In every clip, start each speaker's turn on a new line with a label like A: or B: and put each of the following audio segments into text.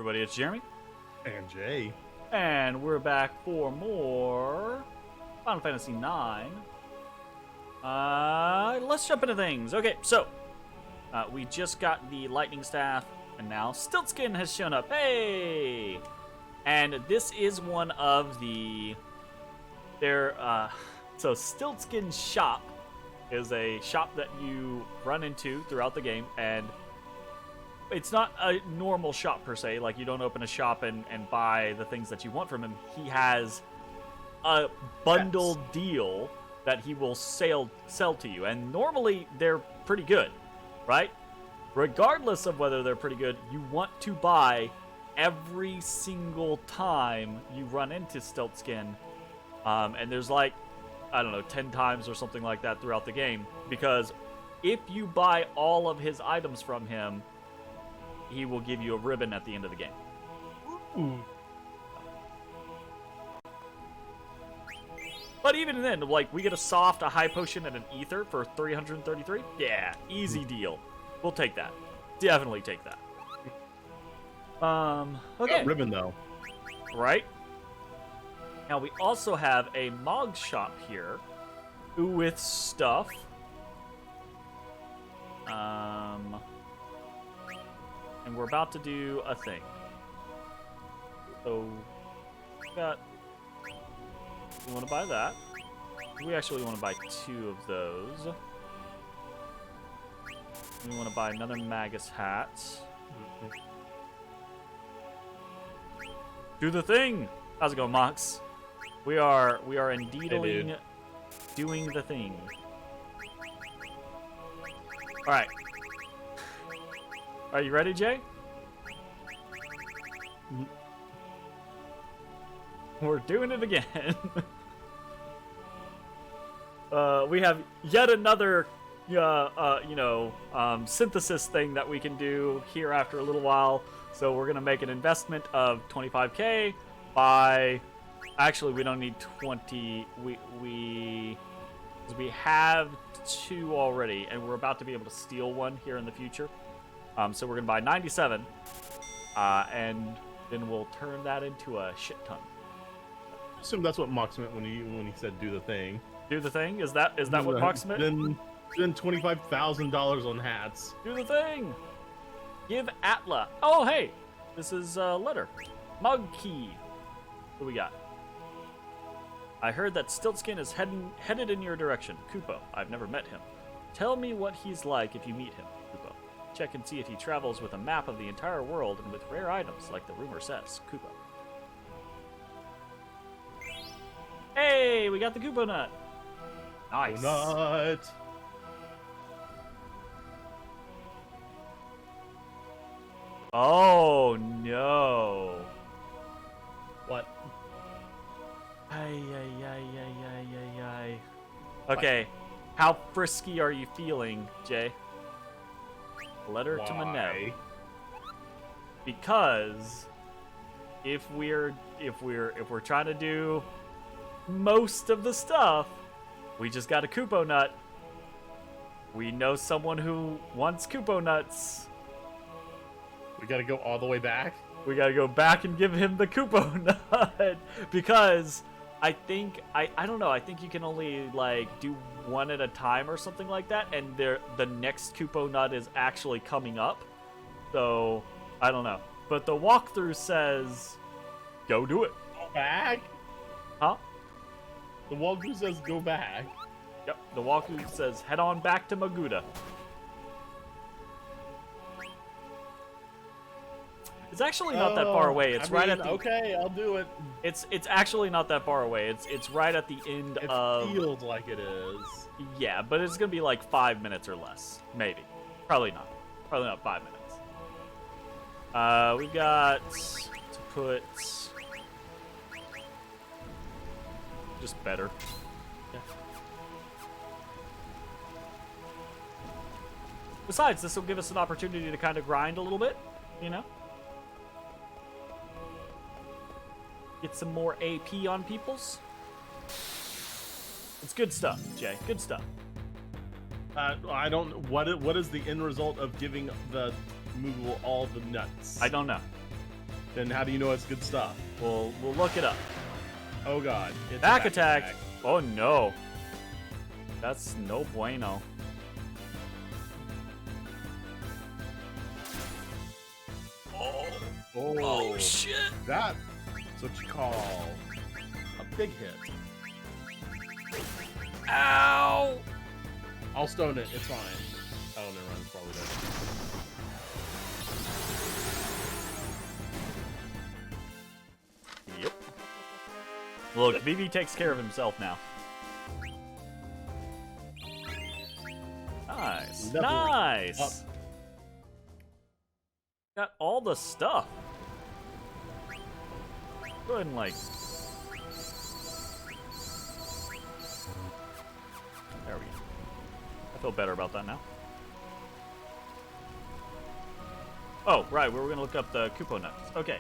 A: everybody, it's Jeremy.
B: And Jay.
A: And we're back for more Final Fantasy IX. Let's jump into things. Okay, so we just got the lightning staff, and now Stiltskin has shown up. Hey! And this is one of the... So Stiltskin's shop is a shop that you run into throughout the game, and it's not a normal shop per se. Like, you don't open a shop and buy the things that you want from him. He has a bundled deal that he will sell to you, and normally they're pretty good, right? Regardless of whether they're pretty good, you want to buy every single time you run into Stiltskin. And there's like, I don't know, 10 times or something like that throughout the game, because if you buy all of his items from him, he will give you a ribbon at the end of the game.
B: Ooh.
A: But even then, like, we get a soft, a high potion, and an ether for 333. Yeah, easy deal. We'll take that. Definitely take that. Okay.
B: Got ribbon though.
A: Right? Now we also have a Mog shop here with stuff. And we're about to do a thing. So we want to buy that. We actually want to buy 2 of those. We want to buy another Magus hat. Do the thing! How's it going, Mox? We are indeed doing the thing. Alright. Are you ready, Jay? We're doing it again. We have yet another synthesis thing that we can do here after a little while. So we're going to make an investment of 25k by... Actually, we don't need 20. We have 2 already, and we're about to be able to steal one here in the future. So we're going to buy 97, and then we'll turn that into a shit ton.
B: I assume that's what Mox meant when he said do the thing.
A: Do the thing? Is that what Mox meant?
B: Then $25,000 on hats.
A: Do the thing! Give Atla. Oh, hey! This is a letter. Mug key. What do we got? I heard that Stiltskin is headed in your direction. Kupo. I've never met him. Tell me what he's like if you meet him, Kupo. Check and see if he travels with a map of the entire world and with rare items, like the rumor says. Kupo. Hey! We got the Kupo nut! Nice.
B: Nut!
A: Oh, no.
B: What?
A: Ay. Okay, how frisky are you feeling, Jay? Letter to Manev. Because if we're trying to do most of the stuff, we just got a Kupo nut. We know someone who wants Kupo nuts.
B: We gotta go all the way back?
A: We gotta go back and give him the Kupo nut. Because I think, I don't know, I think you can only, like, do one at a time or something like that. And the next Kupo nut is actually coming up. So, I don't know. But the walkthrough says, go do it.
B: Go back?
A: Huh?
B: The walkthrough says go back.
A: Yep, the walkthrough says head on back to Maguda. It's actually not that far away. It's right at the...
B: Okay, I'll do it.
A: It's actually not that far away. It's right at the end of...
B: It feels like it is.
A: Yeah, but it's gonna be like 5 minutes or less. Maybe. Probably not. Probably not 5 minutes. We got to put... Just better. Yeah. Besides, this will give us an opportunity to kind of grind a little bit, you know? Get some more AP on peoples. It's good stuff, Jay. Good stuff.
B: I don't. What is the end result of giving the Moogle all the nuts?
A: I don't know.
B: Then how do you know it's good stuff?
A: We'll look it up.
B: Oh god. It's a
A: Back attack. Oh no. That's no bueno. Oh.
B: Oh,
A: Shit.
B: that's what you call a big hit.
A: Ow.
B: I'll stone it. It's fine. Oh, never mind. It's probably dead.
A: Yep. Look, BB takes care of himself now. Nice.
B: Leveling
A: Nice.
B: up.
A: Got all the stuff. Go ahead and like. There we go. I feel better about that now. Oh, right. We were gonna look up the Kupo nuts. Okay.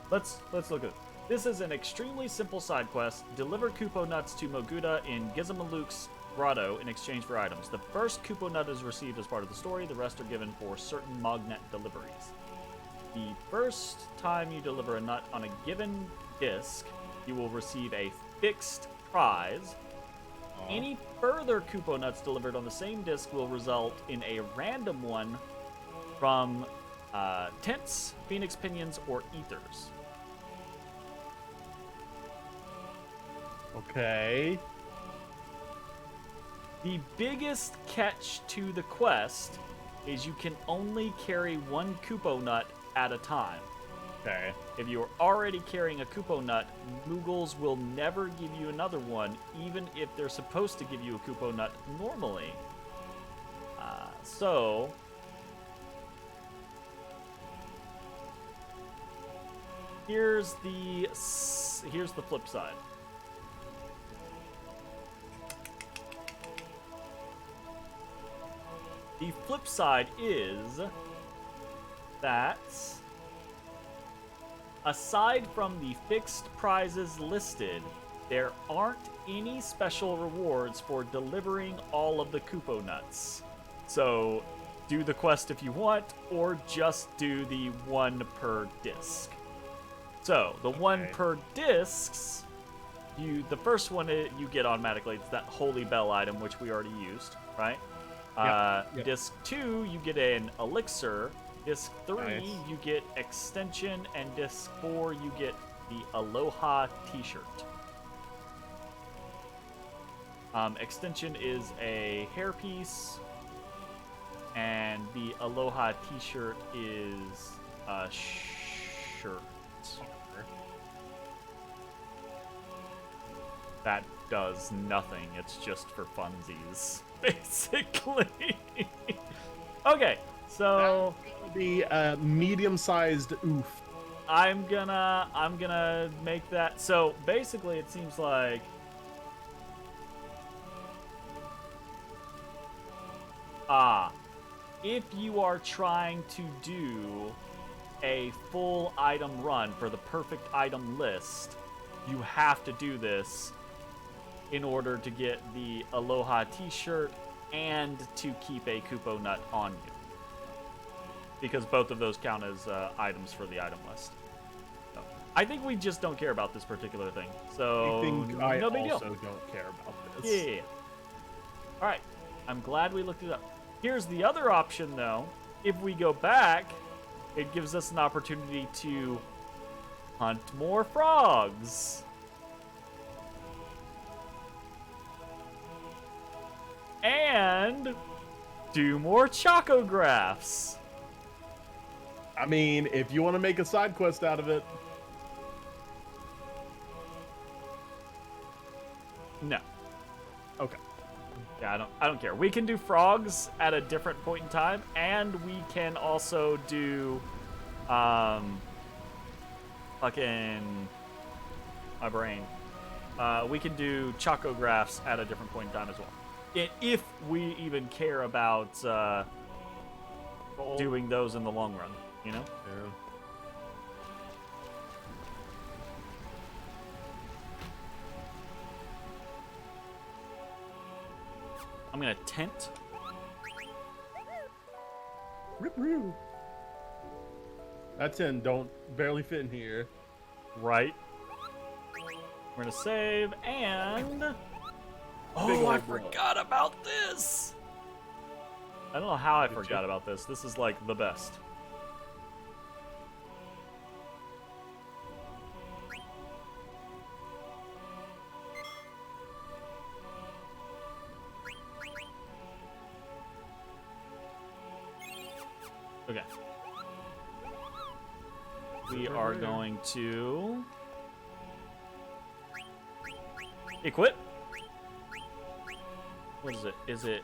A: Let's look at it. This is an extremely simple side quest. Deliver Kupo nuts to Moguda in Gizmaluke's grotto in exchange for items. The first Kupo nut is received as part of the story. The rest are given for certain Mognet deliveries. The first time you deliver a nut on a given disc, you will receive a fixed prize. Any further Kupo nuts delivered on the same disc will result in a random one from tents, phoenix pinions, or ethers.
B: Okay.
A: The biggest catch to the quest is you can only carry one Kupo nut at a time.
B: Okay.
A: If you are already carrying a Kupo nut, Moogles will never give you another one, even if they're supposed to give you a Kupo nut normally. So here's the flip side. The flip side is that aside from the fixed prizes listed, there aren't any special rewards for delivering all of the Kupo nuts. So do the quest if you want, or just do the one per disc. So the one per discs, the first one you get automatically. It's that Holy Bell item, which we already used, right?
B: Yep.
A: Disc 2, you get an elixir. Disc 3,
B: Nice.
A: you get extension, and disc 4, you get the Aloha t-shirt. Extension is a hairpiece, and the Aloha t-shirt is a shirt. That does nothing. It's just for funsies, basically. Okay, so
B: That would be a medium-sized oof.
A: I'm gonna make that. So basically, it seems like if you are trying to do a full item run for the perfect item list, you have to do this in order to get the Aloha t-shirt and to keep a Kupo nut on you. Because both of those count as items for the item list. So, I think we just don't care about this particular thing. So,
B: I think I
A: no big deal.
B: also don't care about this.
A: Yeah. Alright. I'm glad we looked it up. Here's the other option, though. If we go back, it gives us an opportunity to hunt more frogs. And do more chocographs.
B: I mean, if you want to make a side quest out of it.
A: No.
B: Okay.
A: Yeah, I don't care. We can do frogs at a different point in time, and we can also do fucking my brain. We can do chocographs at a different point in time as well. If we even care about doing those in the long run, you know?
B: Yeah.
A: I'm gonna tent.
B: Rip-roo. That 10 don't barely fit in here.
A: Right. We're gonna save and.
B: Big
A: Oh, I
B: old bro.
A: forgot about this. I don't know how I
B: Did
A: forgot
B: you?
A: about this. This is like the best. Okay. We are going to equip. What is it? Is it?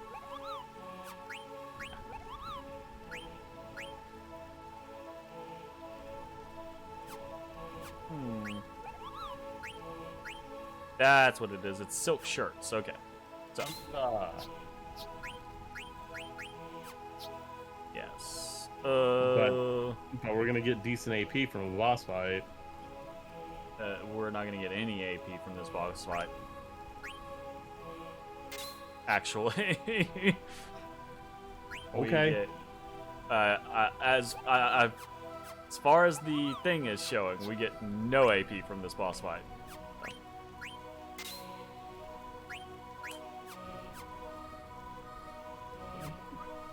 A: That's what it is. It's silk shirts. Okay. So, yes.
B: But we're gonna get decent AP from a boss fight.
A: We're not gonna get any AP from this boss fight. Actually. We
B: Okay.
A: get, as far as the thing is showing, we get no AP from this boss fight.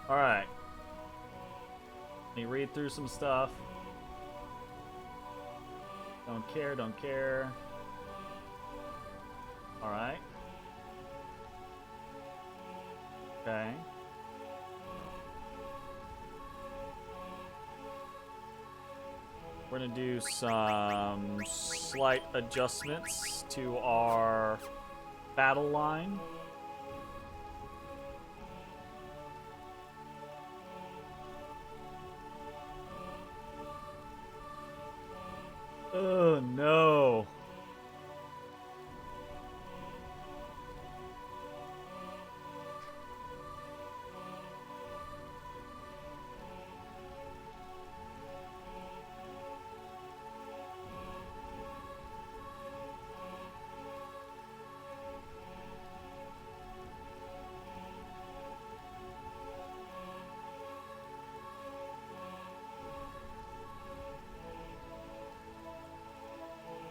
A: All right. Let me read through some stuff. Don't care, don't care. All right. Okay. We're gonna do some slight adjustments to our battle line. Oh no.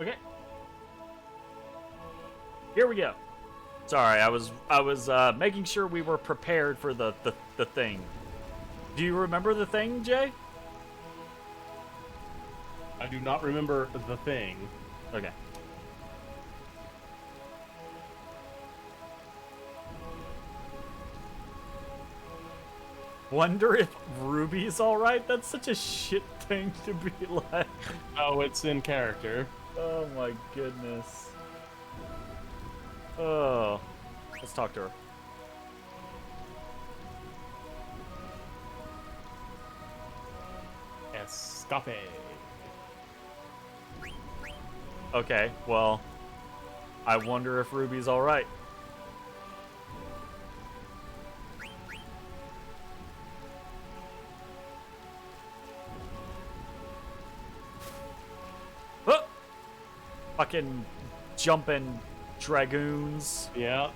A: Okay. Here we go. Sorry, I was making sure we were prepared for the thing. Do you remember the thing, Jay?
B: I do not remember the thing.
A: Okay. Wonder if Ruby's alright? That's such a shit thing to be like.
B: Oh, it's in character.
A: Oh my goodness. Oh. Let's talk to her.
B: Escape.
A: Okay, well, I wonder if Ruby's alright. Oh! Fucking jumping dragoons.
B: Yeah.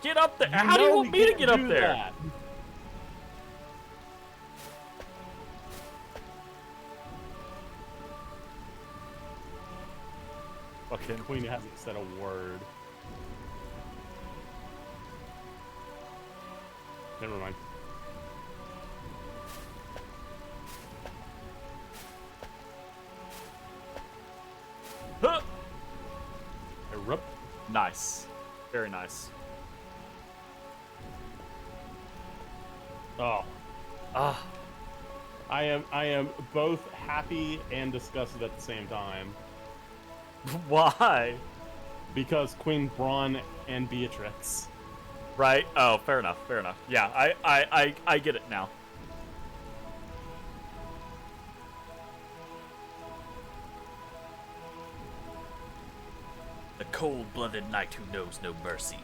A: Get up there! How do you want me to get up there?
B: That.
A: Fucking
B: Queen hasn't said a word. Never mind.
A: Huh!
B: Erupt.
A: Nice. Very nice.
B: Oh.
A: Ah.
B: I am both happy and disgusted at the same time.
A: Why?
B: Because Queen Braun and Beatrix.
A: Right? Oh, fair enough. Fair enough. Yeah, I get it now. The cold-blooded knight who knows no mercy.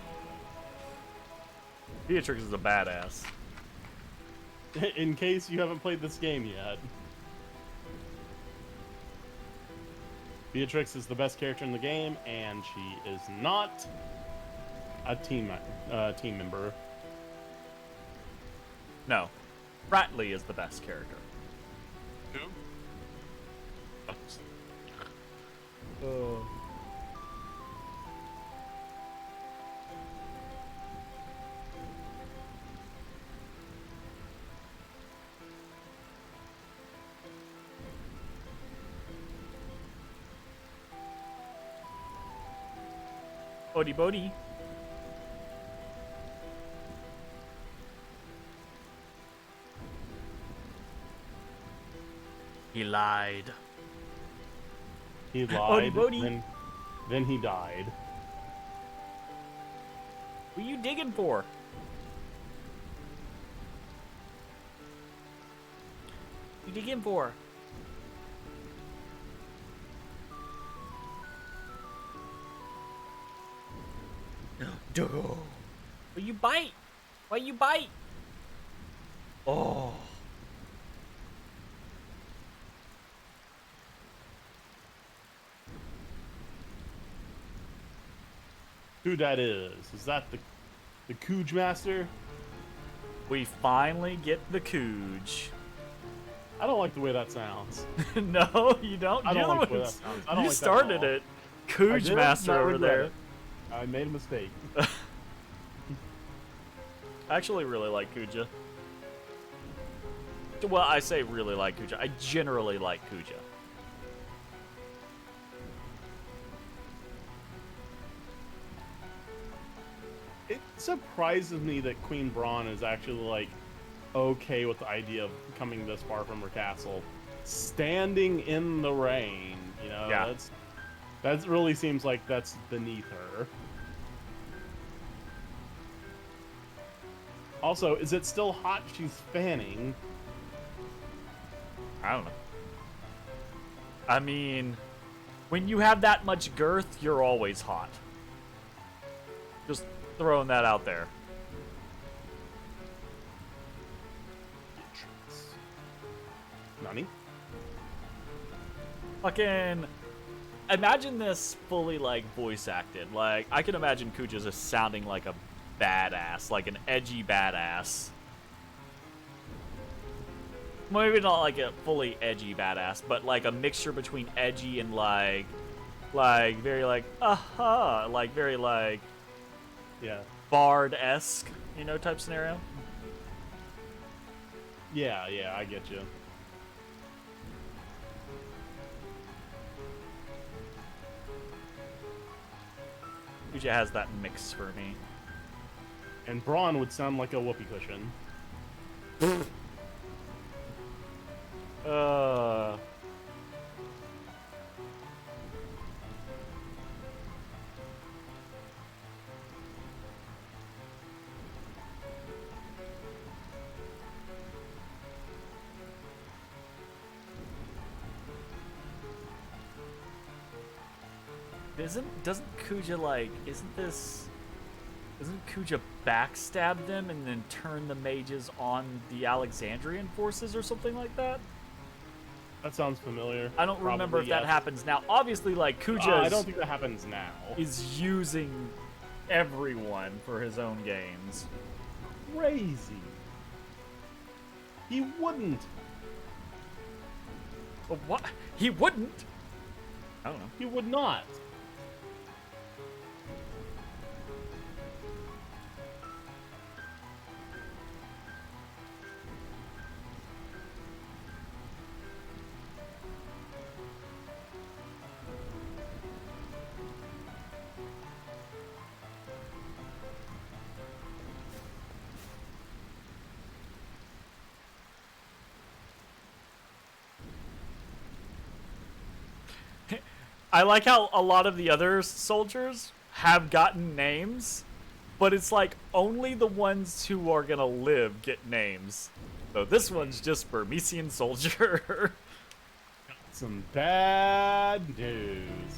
A: Beatrix is a badass.
B: In case you haven't played this game yet. Beatrix is the best character in the game, and she is not a team member.
A: No. Ratley is the best character.
C: Who?
A: Bodie Bodie. He lied.
B: He
A: Bodie
B: lied,
A: Bodie.
B: then he died.
A: What are you digging for? You digging for? Will you bite? Why you bite? Oh.
B: Who that is? Is that the Cooge Master?
A: We finally get the Cooge.
B: I don't like the way that sounds.
A: No, you don't.
B: I don't
A: You're
B: like
A: the
B: the way
A: one
B: that sounds. I don't
A: you
B: like that at
A: started
B: all.
A: it.
B: I
A: Cooge
B: did
A: Master
B: not
A: over
B: regret
A: there.
B: it. I made a mistake.
A: I actually really like Kuja. Well, I say really like Kuja. I generally like Kuja.
B: It surprises me that Queen Braun is actually like okay with the idea of coming this far from her castle, standing in the rain. You know,
A: Yeah.
B: that really seems like that's beneath her. Also, is it still hot? She's fanning.
A: I don't know. I mean, when you have that much girth, you're always hot. Just throwing that out there.
B: Nani?
A: Fucking imagine this fully like voice acted. Like I can imagine Kuja just sounding like a badass, like an edgy badass. Maybe not like a fully edgy badass, but like a mixture between edgy and like very like aha, like very like
B: Yeah.
A: Bard-esque, you know, type scenario.
B: Yeah, I get you.
A: Kuja has that mix for me.
B: And Braun would sound like a whoopee cushion.
A: Uh. Doesn't Kuja like doesn't Kuja backstab them and then turn the mages on the Alexandrian forces or something like that?
B: That sounds familiar.
A: I don't remember
B: Probably,
A: if that
B: yes.
A: happens now. Obviously, like Kuja
B: I don't think that happens now.
A: is using everyone for his own gains.
B: Crazy. He wouldn't.
A: But what? He wouldn't. I don't know.
B: He would not.
A: I like how a lot of the other soldiers have gotten names, but it's like only the ones who are gonna live get names. So this one's just Burmesian soldier.
B: Some bad news.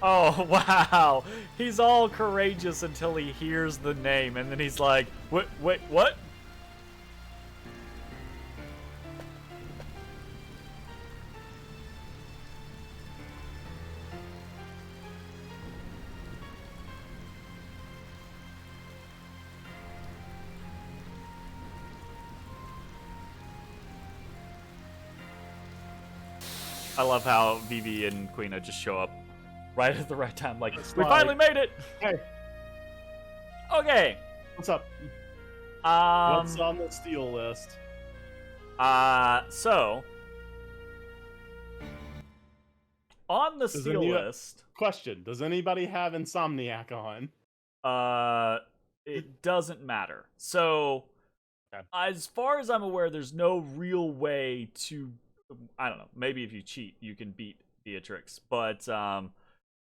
A: Oh, wow. He's all courageous until he hears the name, and then he's like, wait, what? I love how Vivi and Queena just show up right at the right time. Like,
B: It's
A: we
B: like-
A: finally made it.
B: Hey,
A: Okay.
B: what's up?
A: Um.
B: What's on the steal list?
A: So on the
B: Does
A: steal
B: any-
A: list,
B: Question: does anybody have Insomniac on?
A: it doesn't matter. So,
B: Okay.
A: as far as I'm aware, there's no real way to. I don't know. Maybe if you cheat, you can beat Beatrix, but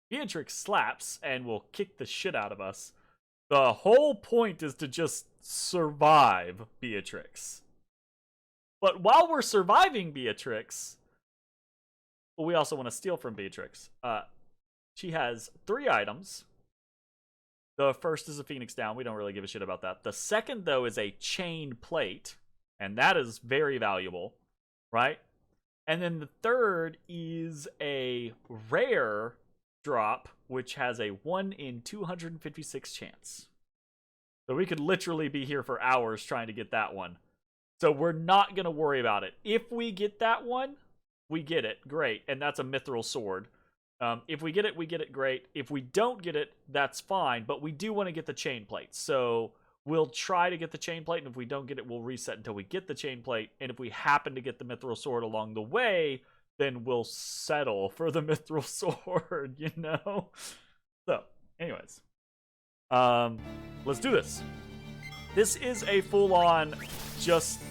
A: Beatrix slaps and will kick the shit out of us. The whole point is to just survive Beatrix. But while we're surviving Beatrix, we also want to steal from Beatrix. She has 3 items. The first is a Phoenix Down. We don't really give a shit about that. The second, though, is a chain plate, and that is very valuable, right? And then the third is a rare drop, which has a 1 in 256 chance. So we could literally be here for hours trying to get that one. So we're not going to worry about it. If we get that one, we get it. Great. And that's a mithril sword. If we get it, great. If we don't get it, that's fine. But we do want to get the chain plate. So we'll try to get the chain plate. And if we don't get it, we'll reset until we get the chain plate. And if we happen to get the mithril sword along the way, then we'll settle for the mithril sword, you know? So, anyways. Let's do this. This is a full-on just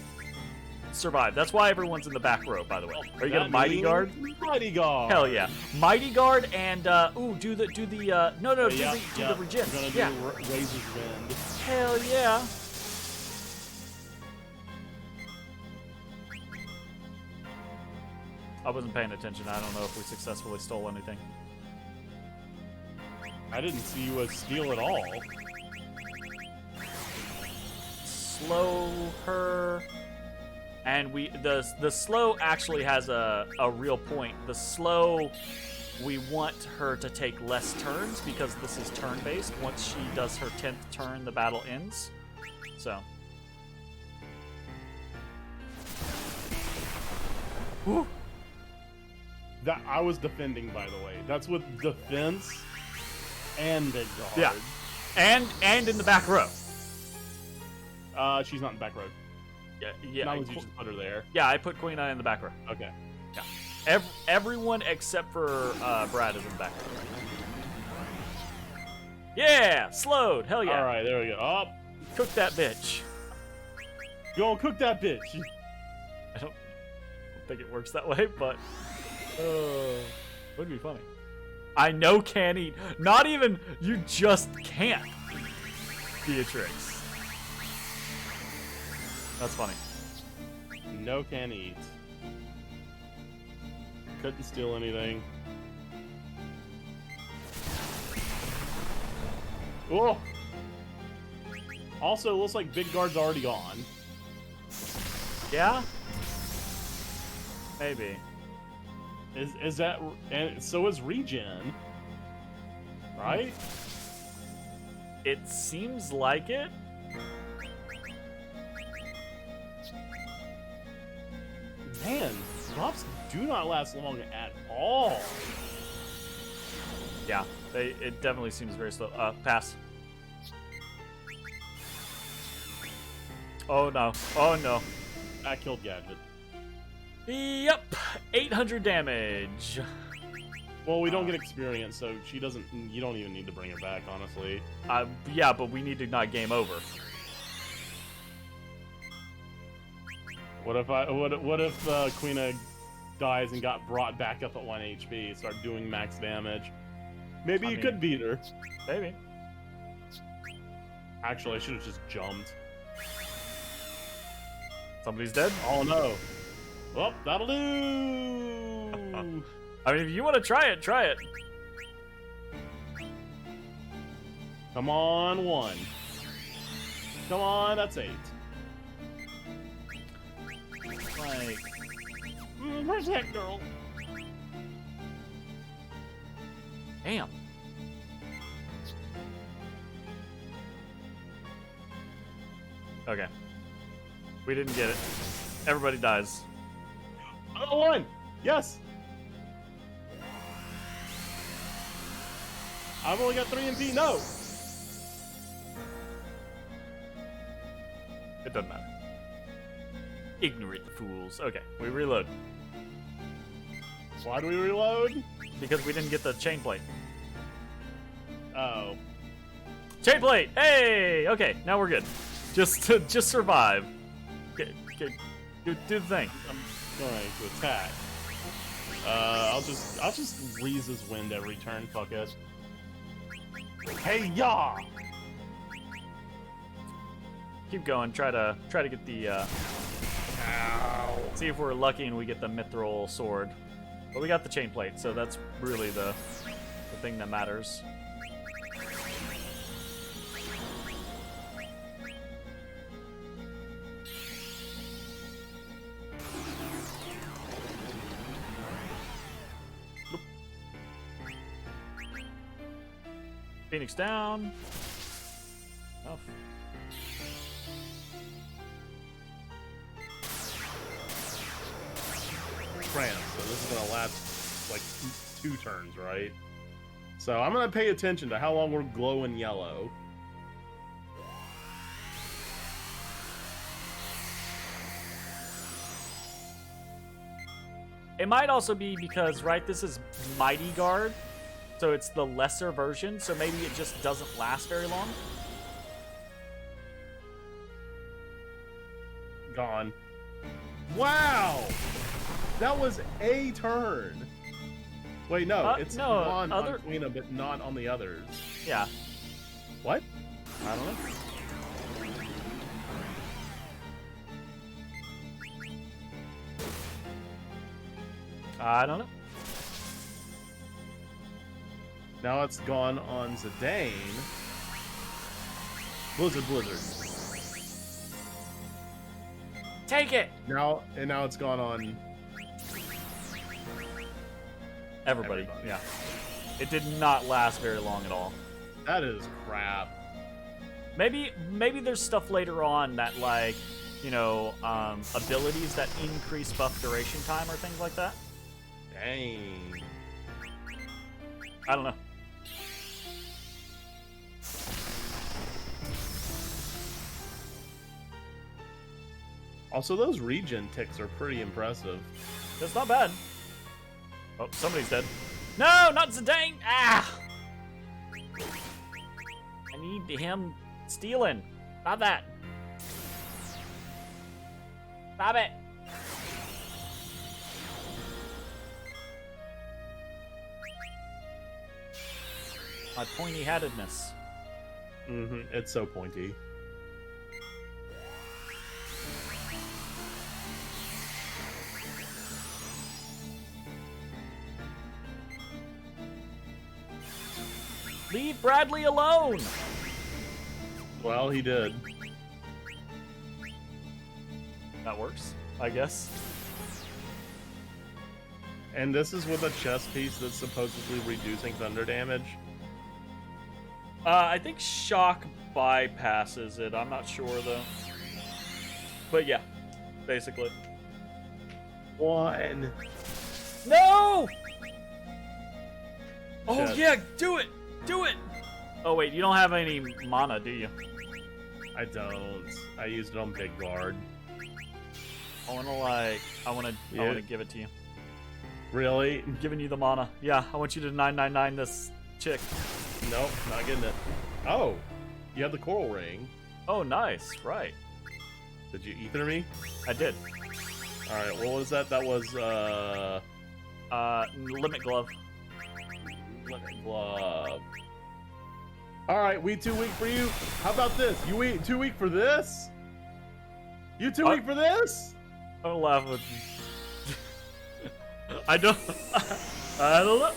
A: survive. That's why everyone's in the back row, by the way. Are you gonna Mighty Guard?
B: Mighty Guard.
A: Hell yeah. Mighty Guard and do the regen.
B: We're gonna
A: Yeah.
B: do Razor's Wind.
A: Hell yeah. I wasn't paying attention. I don't know if we successfully stole anything.
B: I didn't see you steal at all.
A: Slow her. And the slow actually has a real point. The slow, we want her to take less turns because this is turn-based. Once she does her 10th turn, the battle ends. So. Whew.
B: That I was defending, by the way. That's with defense and big guard.
A: Yeah. And in the back row.
B: She's not in the back row.
A: Yeah.
B: Not unless you just put her there.
A: Yeah, I put Queen Eye in the back row.
B: Okay.
A: Yeah. Everyone except for Brad is in the back row. Yeah, slowed. Hell yeah.
B: All right, there we go. Oh,
A: Cook that bitch.
B: go cook that bitch.
A: I don't think it works that way, but would be funny. I know can't eat. Not even you just can't. Beatrix. That's funny.
B: No can eat. Couldn't steal anything. Oh. Also, it looks like Big Guard's already gone.
A: Yeah? Maybe.
B: Is that, and so is regen, right?
A: It seems like it.
B: Man, drops do not last long at all.
A: Yeah, it definitely seems very slow. Pass. Oh no. Oh no.
B: I killed Gadget.
A: Yep. 800 damage.
B: Well, we don't get experience, so she doesn't. You don't even need to bring her back, honestly.
A: Yeah, but we need to not game over.
B: What if Queena dies and got brought back up at 1 HP, start doing max damage? Maybe you could beat her.
A: Maybe.
B: Actually, I should have just jumped.
A: Somebody's dead?
B: Oh no. Well, that'll do.
A: I mean, if you want to try it, try it.
B: Come on, 1. Come on, that's 8.
A: Like,
B: Where's that girl?
A: damn. Okay. We didn't get it. Everybody dies.
B: Oh, 1! Yes! I've only got 3 MP. No.
A: It doesn't matter. Ignorant fools. Okay, we reload.
B: Why do we reload?
A: Because we didn't get the chain plate.
B: Oh.
A: Chain plate! Hey! Okay, now we're good. Just survive. Okay, do the thing.
B: I'm going to attack. I'll just Reese's wind every turn. Fuck it. Hey ya!
A: Keep going. Try to get the.
B: Ow.
A: See if we're lucky and we get the mithril sword. But we got the chain plate, so that's really the thing that matters. Nope. Phoenix down. Enough.
B: France, so this is gonna last like 2 turns, right? So I'm gonna pay attention to how long we're glowing yellow.
A: It might also be because, right, this is Mighty Guard, so it's the lesser version, so maybe it just doesn't last very long.
B: Gone. Wow! That was a turn. Wait, no, it's
A: no,
B: gone
A: other...
B: on Quina, but not on the others.
A: Yeah.
B: What?
A: I don't know. I don't know.
B: Now it's gone on Zidane. Blizzard.
A: Take it!
B: Now it's gone on
A: Everybody. Yeah. It did not last very long at all.
B: That is crap.
A: Maybe there's stuff later on that, like, you know, abilities that increase buff duration time or things like that.
B: Dang.
A: I don't know.
B: Also, those regen ticks are pretty impressive.
A: That's not bad. Oh, somebody's dead. No, not Zidane! Ah! I need him stealing. Stop that. Stop it. My pointy-headedness.
B: Mm-hmm. It's so pointy.
A: Leave Bradley alone!
B: Well, he did.
A: That works, I guess.
B: And this is with a chest piece that's supposedly reducing thunder damage.
A: I think shock bypasses it. I'm not sure, though. But yeah, basically.
B: 1.
A: No! Oh,
B: Shit.
A: yeah, do it! Do it! Oh, wait, you don't have any mana, do you?
B: I don't. I used it on Big Guard.
A: I wanna give it to you.
B: Really?
A: I'm giving you the mana. Yeah, I want you to 999 this chick.
B: Nope, not getting it. Oh, you have the coral ring.
A: Oh, nice. Right.
B: Did you ether me?
A: I did.
B: Alright, what was that? That was,
A: Limit Glove.
B: Limit Glove. Alright, we too weak for you? How about this? You too weak for this? You too weak for this?
A: Don't laugh with me. I don't know.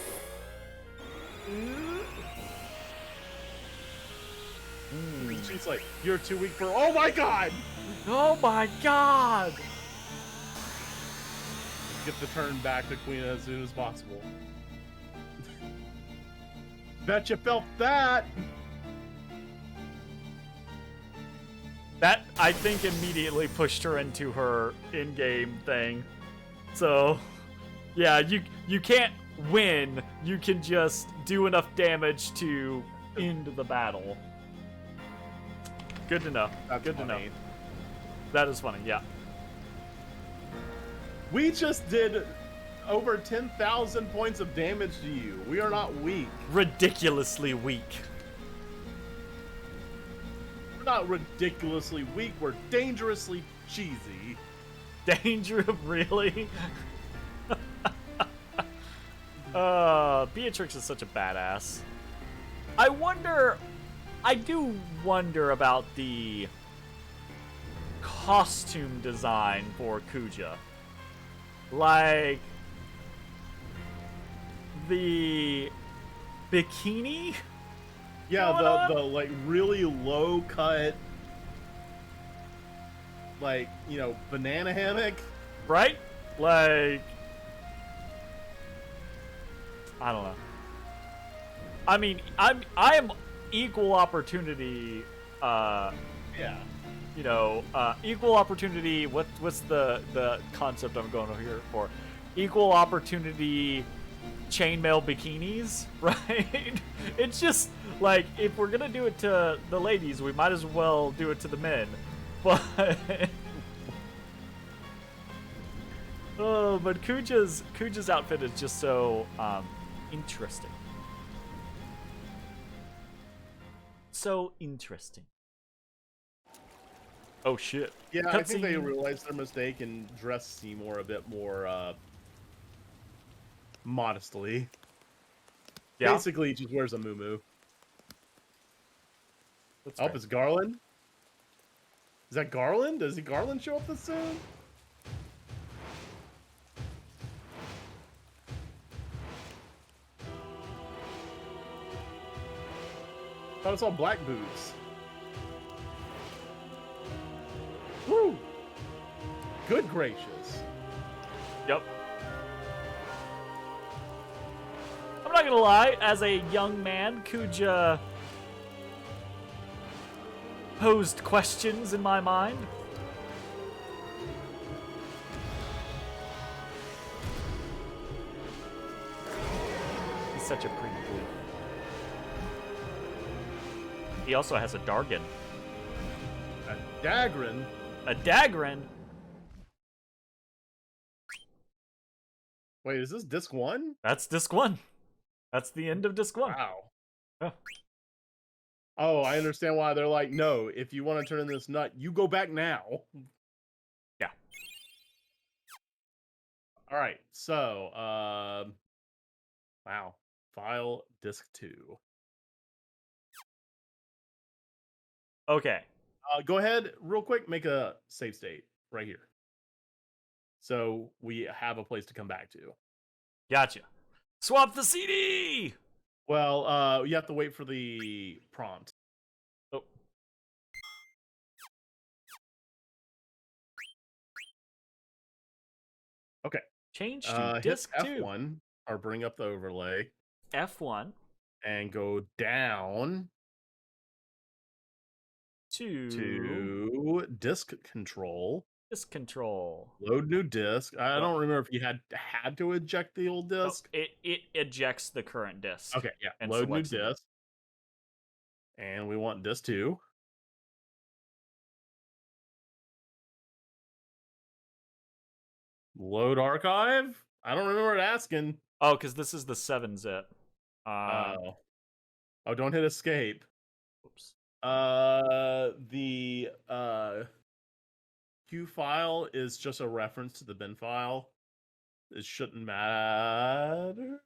B: She's like, you're too weak for. Oh my god!
A: Oh my god!
B: Get the turn back to Queen as soon as possible. Bet you felt that!
A: That, I think, immediately pushed her into her in-game thing. So, yeah, you can't when you can just do enough damage to end the battle. Good to know.
B: That's
A: Good
B: funny.
A: to know. That is funny, yeah.
B: We just did over 10,000 points of damage to you. We are not weak.
A: Ridiculously weak.
B: We're not ridiculously weak. We're dangerously cheesy.
A: Danger, really? Beatrix is such a badass. I do wonder about the costume design for Kuja. Like, the bikini?
B: Yeah, the like really low cut, like, you know, banana hammock.
A: Right? Like, I don't know. I mean, I am equal opportunity.
B: Yeah.
A: You know, equal opportunity. What's the concept I'm going over here for? Equal opportunity chainmail bikinis, right? It's just like, if we're gonna do it to the ladies, we might as well do it to the men. But oh, but Kuja's outfit is just so interesting. So interesting. Oh shit.
B: Yeah, I think they
A: Cutscene.
B: realized their mistake and dressed Seymour a bit more modestly.
A: Yeah.
B: Basically, he just wears a muumuu.
A: That's
B: Oh,
A: right.
B: it's Garland? Is that Garland? Does Garland show up this soon? Thought it's all black boots. Woo! Good gracious.
A: Yep. I'm not gonna lie, as a young man, Kuja posed questions in my mind. He's such a pretty boy. He also has a Dargan.
B: A Dagran?
A: A Dagran?
B: Wait, is this disc 1?
A: That's disc 1. That's the end of disc 1.
B: Wow.
A: Oh.
B: Oh, I understand why they're like, no, if you want to turn in this nut, you go back now.
A: Yeah.
B: All right, so, wow. File disc 2.
A: Okay.
B: Go ahead, real quick, make a save state right here. So we have a place to come back to.
A: Gotcha. Swap the CD!
B: Well, you have to wait for the prompt.
A: Oh.
B: Okay.
A: Change to
B: Hit
A: disc 2.
B: F1 or bring up the overlay
A: F1
B: and go down to disk control.
A: disk control.
B: Load new disk. I don't remember if you had to eject the old disk.
A: Oh, it ejects the current disk.
B: Okay, yeah.
A: And
B: Load new
A: selects it.
B: disk. And we want disk 2. Load archive? I don't remember it asking.
A: Oh, because this is the 7-zip.
B: Oh, don't hit escape.
A: Oops.
B: The Q file is just a reference to the bin file. It shouldn't matter.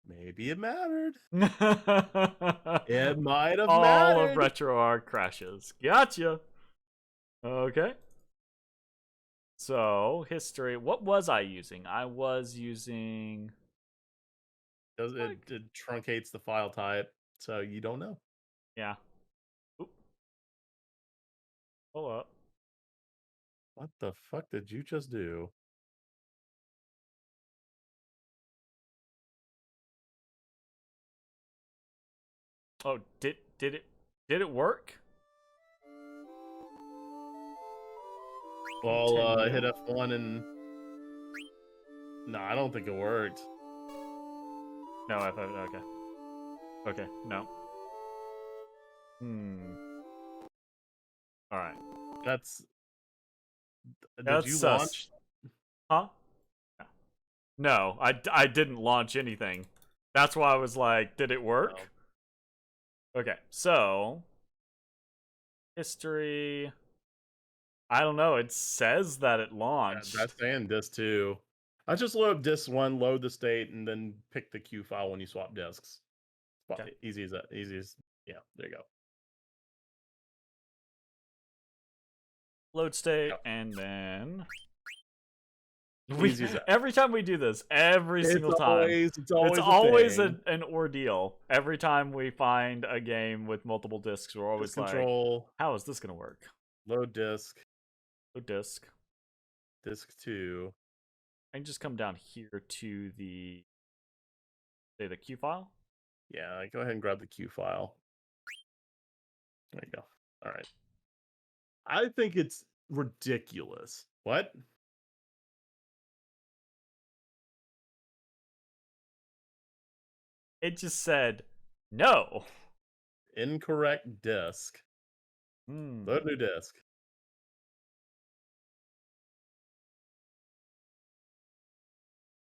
B: Maybe it mattered. It might have mattered.
A: All of RetroArch crashes. Gotcha. Okay. So, history. What was I using? I was using...
B: It truncates the file type, so you don't know.
A: Yeah. Oop. Hold up.
B: What the fuck did you just do?
A: Oh, did it work?
B: Well, hit F1 and No, I don't think it worked.
A: No, okay. Okay, no. All right.
B: That's. Did
A: That's
B: you
A: sus.
B: launch?
A: Huh? No, I didn't launch anything. That's why I was like, did it work?
B: No.
A: Okay, so history. I don't know. It says that it launched.
B: That's saying disk 2. I just load disk 1, load the state, and then pick the Q file when you swap disks.
A: Okay.
B: Easy as that. Easy as. Yeah, there you go.
A: Load state,
B: Yep.
A: and then
B: Easy as that.
A: every time we do this, every single time,
B: It's always a thing.
A: an ordeal. Every time we find a game with multiple discs, we're always
B: Disk
A: like,
B: control.
A: how is this gonna work?
B: Load disk.
A: Load disk.
B: Disk 2.
A: I can just come down here to the Q file.
B: Yeah, go ahead and grab the Q file. There you go. All right. I think it's ridiculous. What?
A: It just said no.
B: Incorrect disk. Load new disk.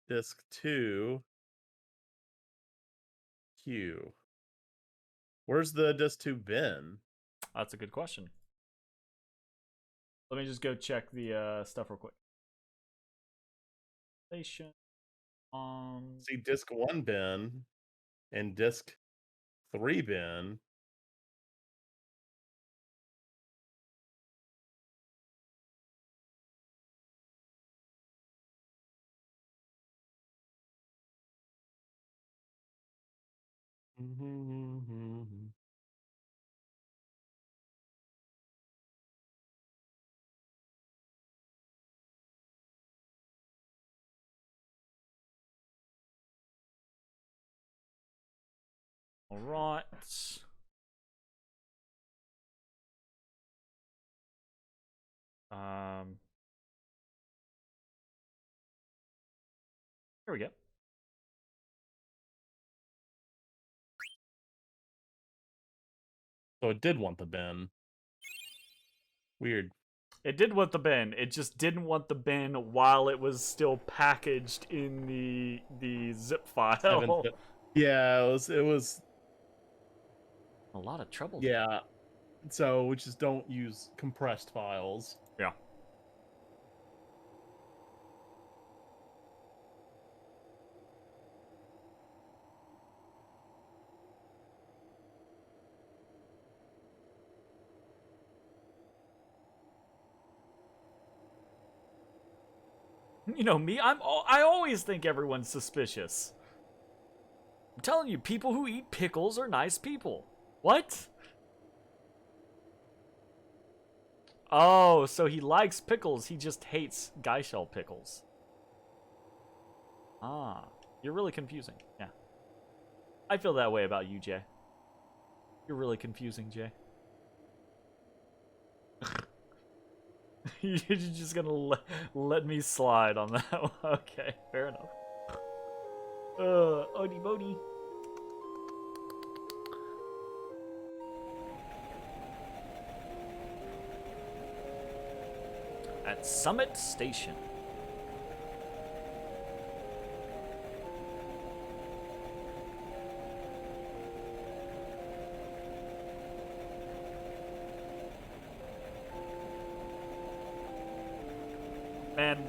B: Disk 2. Q. Where's the disk 2 bin?
A: That's a good question. Let me just go check the stuff real quick. Station on.
B: See disk 1 bin and disk 3 bin.
A: All right. Here we go.
B: So it did want the bin. Weird.
A: It did want the bin. It just didn't want the bin while it was still packaged in the zip file.
B: Yeah, it was
A: A lot of trouble.
B: Yeah. So we just don't use compressed files.
A: Yeah. You know me, I always think everyone's suspicious. I'm telling you, people who eat pickles are nice people. What? Oh, so he likes pickles, he just hates Geishel pickles. Ah, you're really confusing. Yeah. I feel that way about you, Jay. You're really confusing, Jay. You're just gonna let me slide on that one. Okay, fair enough. Odie Bodie. At Summit Station. Man,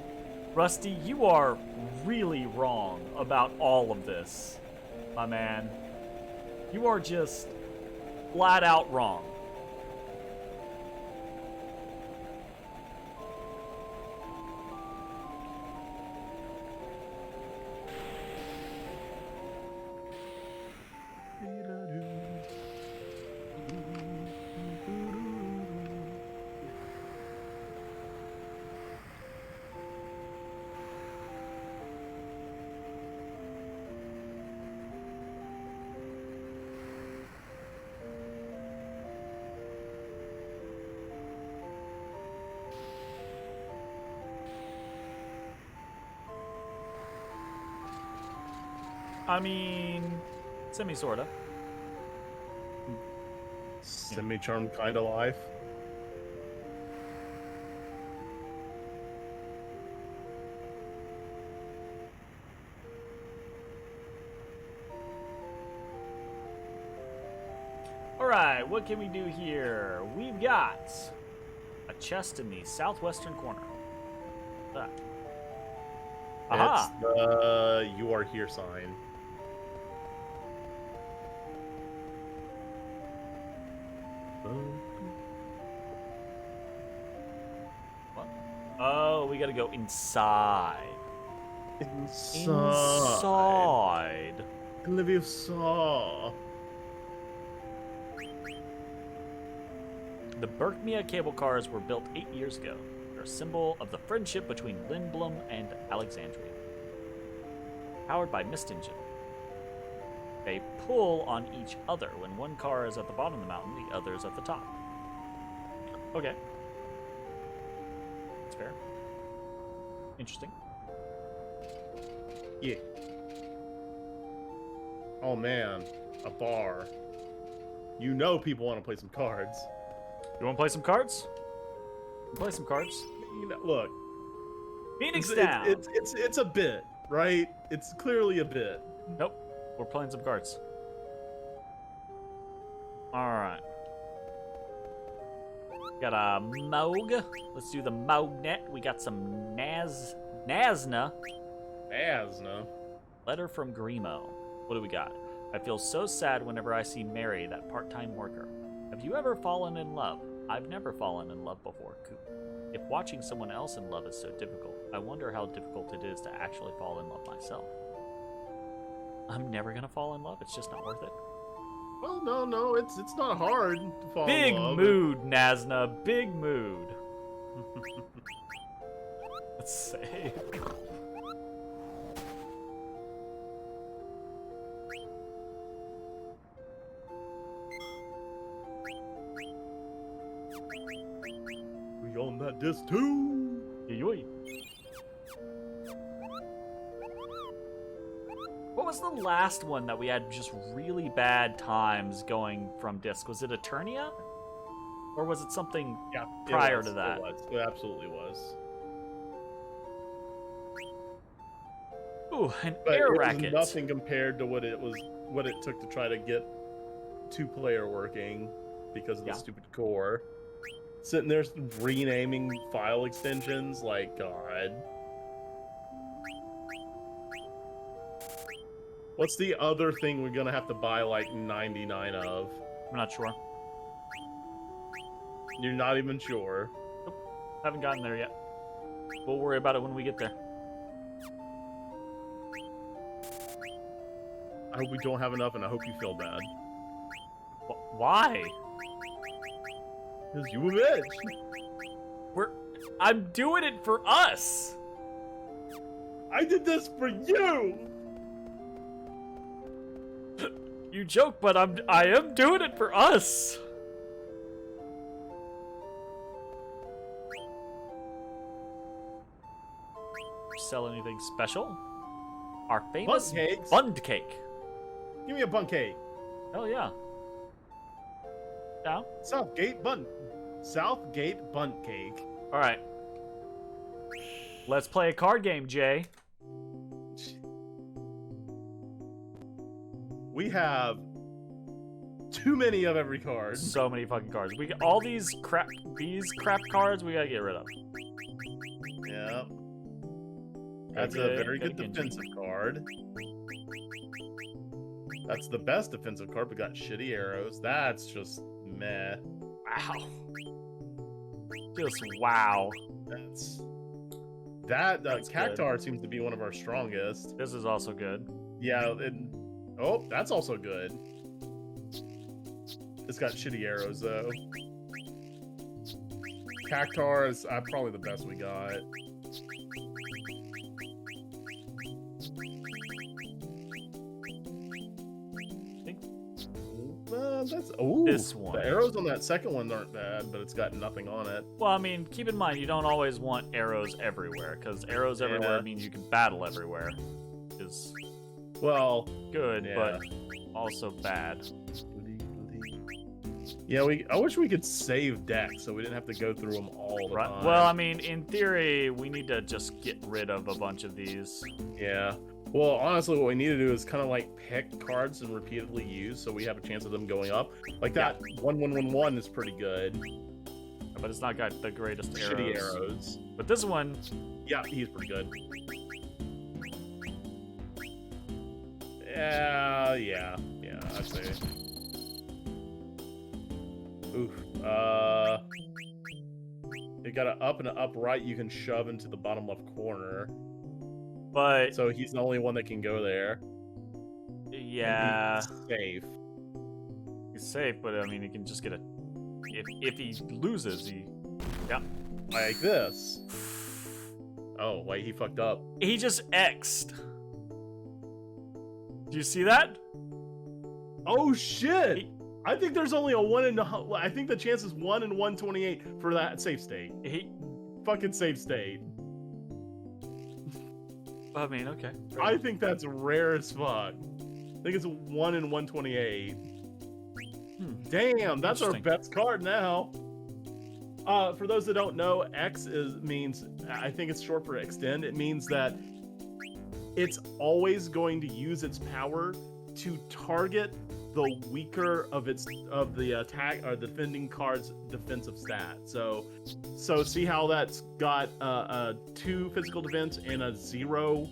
A: Rusty, you are really wrong about all of this, my man. You are just flat out wrong. I mean, semi-sorta.
B: Semi-charmed kind of life.
A: Alright, what can we do here? We've got a chest in the southwestern corner. What's that? Aha!
B: It's the "You are here" sign.
A: What? Oh, we gotta go inside. Inside.
B: Olivia saw.
A: The Berkmia cable cars were built 8 years ago. They're a symbol of the friendship between Lindblom and Alexandria. Powered by mist engine. They pull on each other. When one car is at the bottom of the mountain, the other is at the top. Okay. That's fair. Interesting.
B: Yeah. Oh man, a bar. You know people want to play some cards.
A: You want to play some cards? Play some cards.
B: You know, look.
A: Phoenix
B: it's,
A: down.
B: It's a bit, right? It's clearly a bit.
A: Nope. We're playing some cards. Alright. Got a Moog. Let's do the Moognet. We got some Nazna.
B: Asna.
A: Letter from Grimo. What do we got? I feel so sad whenever I see Mary, that part-time worker. Have you ever fallen in love? I've never fallen in love before, Coop. If watching someone else in love is so difficult, I wonder how difficult it is to actually fall in love myself. I'm never gonna fall in love. It's just not worth it.
B: Well, no, it's not hard to fall
A: Big
B: in love.
A: mood, Nazna. Big mood. Let's see.
B: We on that disc too.
A: Yoy. What was the last one that we had just really bad times going from disc? Was it Eternia? Or was it something prior to that?
B: It absolutely was.
A: Ooh, an
B: But
A: air
B: it
A: racket.
B: was nothing compared to what it took to try to get two-player working because of the stupid core. Sitting there renaming file extensions, like, God. What's the other thing we're gonna have to buy like 99 of?
A: I'm not sure.
B: You're not even sure.
A: Nope. Haven't gotten there yet. We'll worry about it when we get there.
B: I hope we don't have enough, and I hope you feel bad.
A: Why?
B: Because you a bitch.
A: I'm doing it for us.
B: I did this for you.
A: You joke, but I am doing it for us. Sell anything special? Our famous
B: Bun cakes.
A: bund cake.
B: Give me a bun cake.
A: Hell yeah. Down.
B: Southgate bun cake.
A: All right. Let's play a card game, Jay.
B: We have too many of every card.
A: So many fucking cards. We all these crap cards we gotta get rid of.
B: Yeah. That's a very good defensive card. That's the best defensive card. We got shitty arrows. That's just meh.
A: Wow. Just wow.
B: That's
A: That's
B: Cactar
A: good.
B: seems to be one of our strongest.
A: This is also good.
B: Yeah, oh, that's also good. It's got shitty arrows though. Cactar is probably the best we got. That's
A: This one.
B: The arrows on that second one aren't bad, but it's got nothing on it.
A: Well, I mean, keep in mind you don't always want arrows everywhere, because arrows everywhere means you can battle everywhere.
B: Well,
A: good,
B: yeah.
A: but also bad.
B: Yeah, I wish we could save decks so we didn't have to go through them all the time.
A: Well, I mean, in theory, we need to just get rid of a bunch of these.
B: Yeah. Well, honestly, what we need to do is kind of like pick cards and repeatedly use so we have a chance of them going up. Like that 1-1-1-1 is pretty good.
A: But it's not got the greatest
B: Shitty arrows.
A: But this one...
B: Yeah, he's pretty good. Yeah, I'd say. Oof. You got an up and an upright you can shove into the bottom left corner.
A: But...
B: So he's the only one that can go there.
A: Yeah.
B: He's safe.
A: He's safe, but I mean, he can just get a... If he loses, he... Yeah.
B: Like this. Oh, wait, he fucked up.
A: He just X'd. Do you see that?
B: Oh, shit! I think there's only a 1 in... I think the chance is 1 in 128 for that safe state. Fucking safe state.
A: I mean, okay.
B: I think that's rare as fuck. I think it's a 1 in 128. Damn, that's our best card now. For those that don't know, X means, I think it's short for extend. It means that it's always going to use its power to target the weaker of the attack or defending card's defensive stat. So see how that's got a 2 physical defense and a 0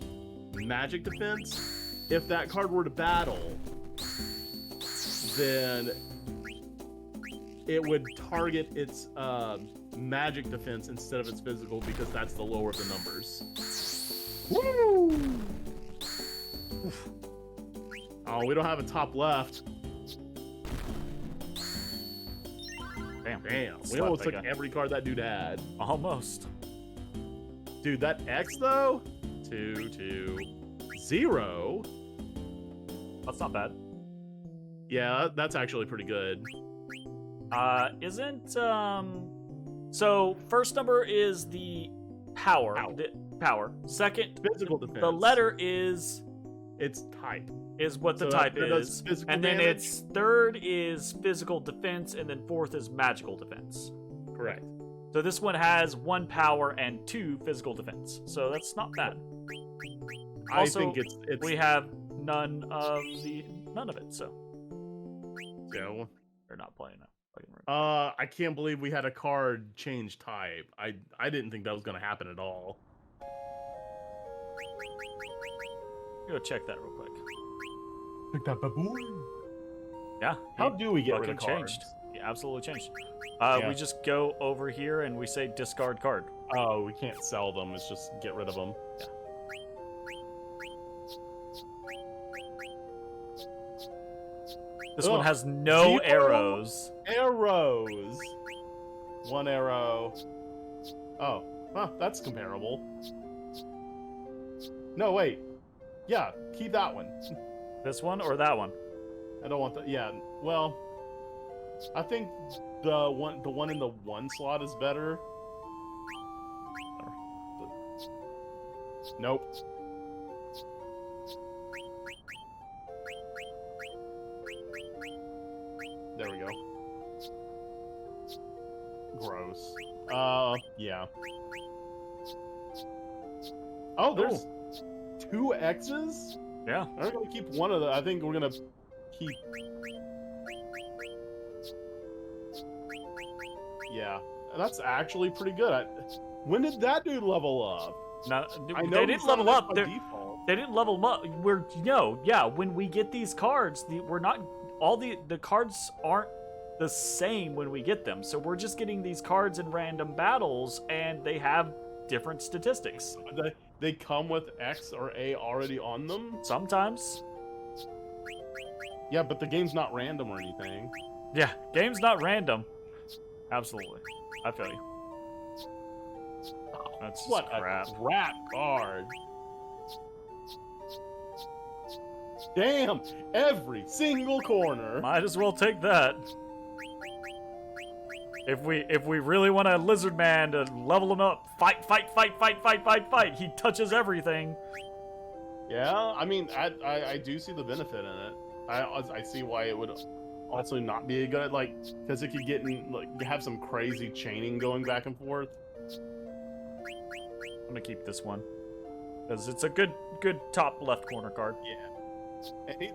B: magic defense? If that card were to battle, then it would target its magic defense instead of its physical because that's the lower of the numbers. Woo! Oof. Oh, we don't have a top left. Damn. We almost took every card that dude had.
A: Almost.
B: Dude, that X though? 2, 2, 0.
A: That's not bad.
B: Yeah, that's actually pretty good.
A: So first number is the power. Power. Second,
B: physical defense.
A: The letter is...
B: It's type.
A: Is what the type is. And then
B: damage.
A: its third is physical defense, and then fourth is magical defense.
B: Correct.
A: So this one has 1 power and 2 physical defense. So that's not bad. Also,
B: I think it's
A: we have none of it, so.
B: Yeah.
A: They're not playing it.
B: I can't believe we had a card change type. I didn't think that was gonna happen at all.
A: Go check that real quick.
B: Check that baboon.
A: Yeah.
B: How do we get rid of cards?
A: Changed. Yeah, absolutely changed.
B: Yeah.
A: We just go over here and we say discard card.
B: Oh, we can't sell them. It's just get rid of them.
A: Yeah. This one has no arrows.
B: Arrows. 1 arrow. Oh, well, that's comparable. No, wait. Yeah, keep that one.
A: This one or that one?
B: I don't want that. Yeah, well, I think the one in the 1 slot is better. Nope. There we go. Gross. Yeah. Oh, there's 2 X's?
A: Yeah.
B: I'm gonna keep one of the. I think we're gonna keep. Yeah, that's actually pretty good. When did that dude level up?
A: No,
B: I know
A: they didn't level up. They
B: default.
A: didn't level them up. When we get these cards, we're not all the cards aren't the same when we get them. So we're just getting these cards in random battles, and they have different statistics.
B: They come with X or A already on them?
A: Sometimes.
B: Yeah, but the game's not random or anything.
A: Yeah, game's not random. Absolutely. I feel you. That's just
B: What
A: crap.
B: a crap card. Damn! Every single corner.
A: Might as well take that. If we really want a lizard man to level him up, fight. He touches everything.
B: Yeah, I mean, I do see the benefit in it. I see why it would also not be a good, like, because it could get in, like, have some crazy chaining going back and forth.
A: I'm gonna keep this one because it's a good top left corner card.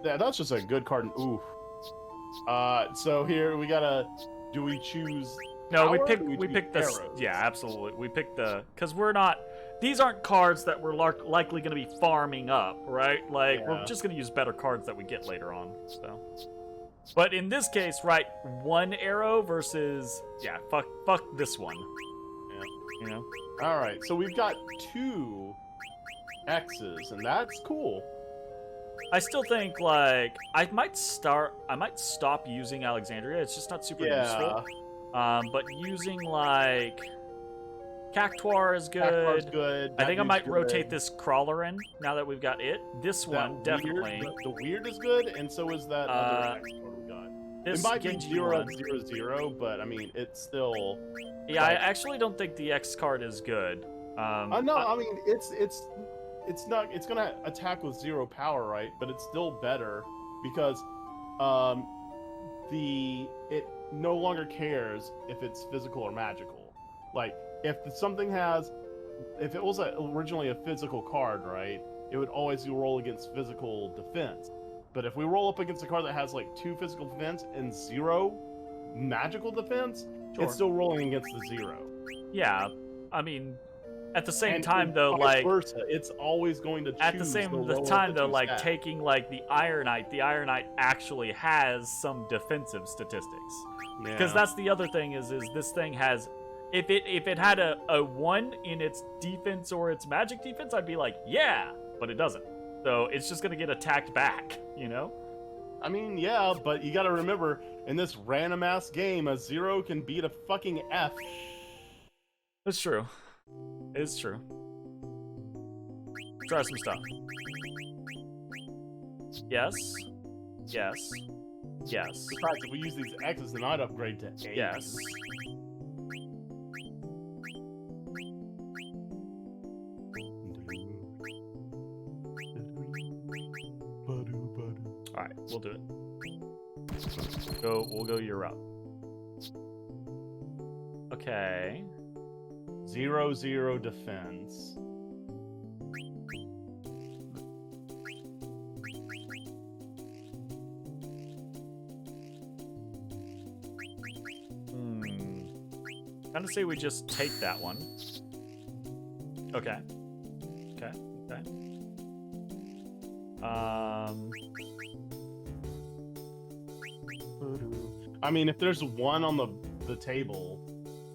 B: Yeah, that's just a good card. Ooh. So here we gotta. Do we choose?
A: No, we
B: power,
A: pick
B: or do
A: we
B: choose
A: pick this.
B: arrows?
A: Yeah, absolutely. We pick the because we're not. These aren't cards that we're likely going to be farming up, right? Like we're just going to use better cards that we get later on. So, but in this case, right, one arrow versus fuck this one.
B: Yeah.
A: You know.
B: All right, so we've got 2 X's, and that's cool.
A: I still think like I might stop using Alexandria. It's just not super useful. But using like Cactuar is good.
B: Cactuar's good.
A: I think I might
B: good.
A: rotate this crawler in now that we've got it. This one definitely.
B: The weird is good, and so is that other X card we got.
A: This
B: It might be
A: Genji
B: 0-0-0, but I mean it's still.
A: Yeah, I actually don't think the X card is good.
B: No, I mean it's not. It's gonna attack with 0 power, right? But it's still better because it no longer cares if it's physical or magical. Like if it was originally a physical card, right? It would always roll against physical defense. But if we roll up against a card that has like 2 physical defense and 0 magical defense, it's still rolling against the 0.
A: Yeah, I mean, at the same
B: And
A: time though, like
B: versa, it's always going to choose
A: at the same time though, like
B: stats.
A: taking like the Ironite actually has some defensive statistics. Because that's the other thing is this thing has, if it had a 1 in its defense or its magic defense, I'd be like, yeah, but it doesn't. So it's just gonna get attacked back, you know?
B: I mean, yeah, but you gotta remember, in this random ass game, a 0 can beat a fucking F.
A: It's true. It's true. Try some stuff. Yes. Yes. Yes.
B: Besides, if we use these X's, then I'd upgrade to A's.
A: Yes. Alright, we'll do it. We'll go your route. Okay.
B: 0-0 defense.
A: I'm gonna say we just take that one. Okay. Okay. Okay.
B: I mean, if there's 1 on the table,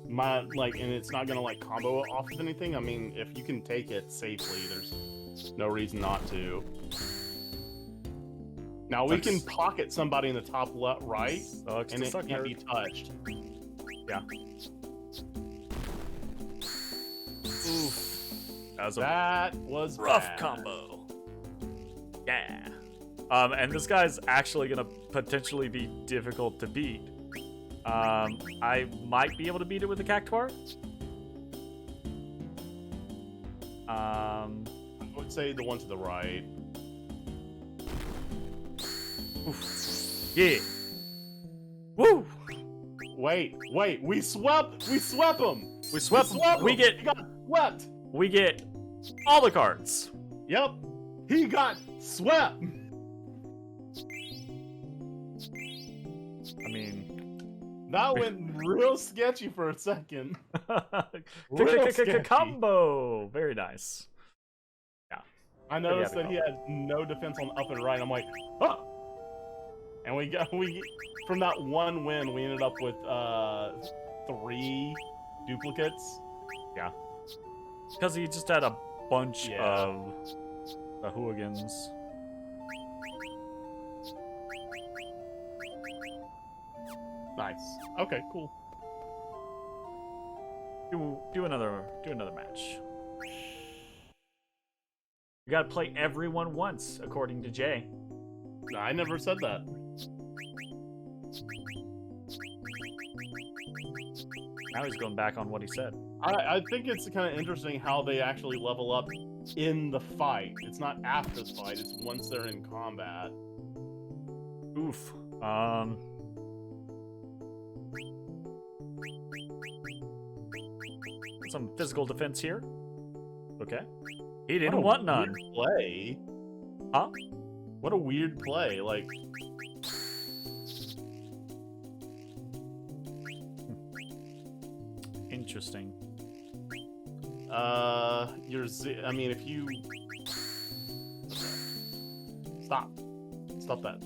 B: and it's not gonna like combo off of anything. I mean, if you can take it safely, there's no reason not to. Now we can pocket somebody in the top left, right, and it can't be touched.
A: Yeah. Oof. That was a rough combo. Yeah. And this guy's actually gonna potentially be difficult to beat. I might be able to beat it with a Cactuar.
B: I would say the one to the right.
A: Oof. Yeah. Woo!
B: Wait, we swept him!
A: We swept him!
B: He got swept!
A: We get all the cards.
B: Yep. He got swept!
A: I mean...
B: That went real sketchy for a second.
A: Combo! Very nice. Yeah.
B: I noticed that he had no defense on up and right. I'm like, oh! And we from that 1 win, we ended up with 3 duplicates.
A: Yeah. Because he just had a bunch of hooligans.
B: Nice. Okay, cool.
A: Do another match. You gotta play everyone once, according to Jay.
B: I never said that.
A: Now he's going back on what he said.
B: I think it's kind of interesting how they actually level up in the fight. It's not after the fight. It's once they're in combat.
A: Oof. Some physical defense here. Okay. He didn't want none.
B: Play.
A: Huh?
B: What a weird play. Like.
A: Interesting.
B: I mean, if you stop that.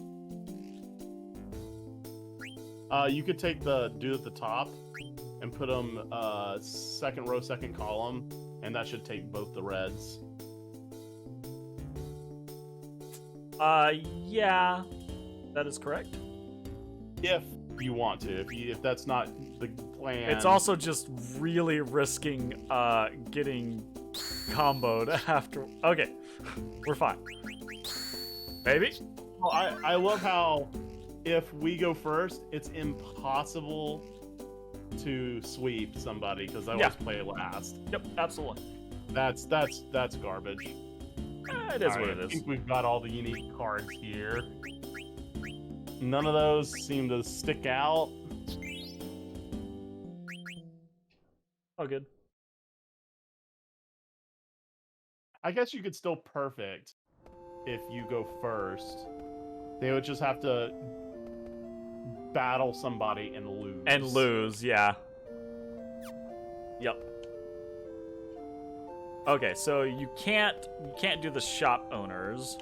B: You could take the dude at the top and put him second row, second column, and that should take both the reds.
A: Yeah, that is correct.
B: If you want to, if that's not the plan.
A: It's also just really risking getting comboed after. Okay, we're fine. Maybe.
B: Oh, I love how if we go first, it's impossible to sweep somebody because I always play last.
A: Yep, absolutely.
B: That's garbage.
A: It is what it
B: I
A: is.
B: think we've got all the unique cards here. None of those seem to stick out.
A: Oh, good.
B: I guess you could still perfect if you go first. They would just have to battle somebody and lose.
A: And lose, yeah. Yep. Okay, so you can't do the shop owners.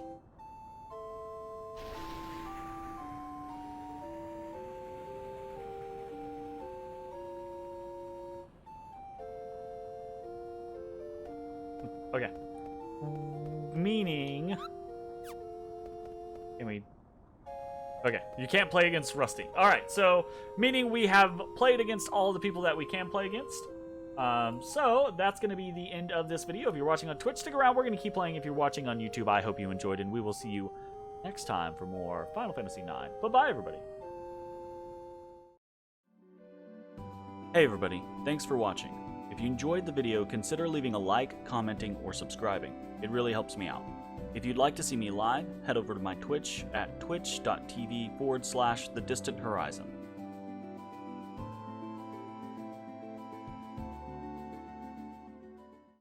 A: Okay. Meaning... Can we... Okay, you can't play against Rusty. Alright, so meaning we have played against all the people that we can play against. So that's going to be the end of this video. If you're watching on Twitch, stick around. We're going to keep playing. If you're watching on YouTube, I hope you enjoyed, and we will see you next time for more Final Fantasy IX. Bye-bye, everybody. Hey, everybody. Thanks for watching. If you enjoyed the video, consider leaving a like, commenting, or subscribing. It really helps me out. If you'd like to see me live, head over to my Twitch at twitch.tv/thedistanthorizon.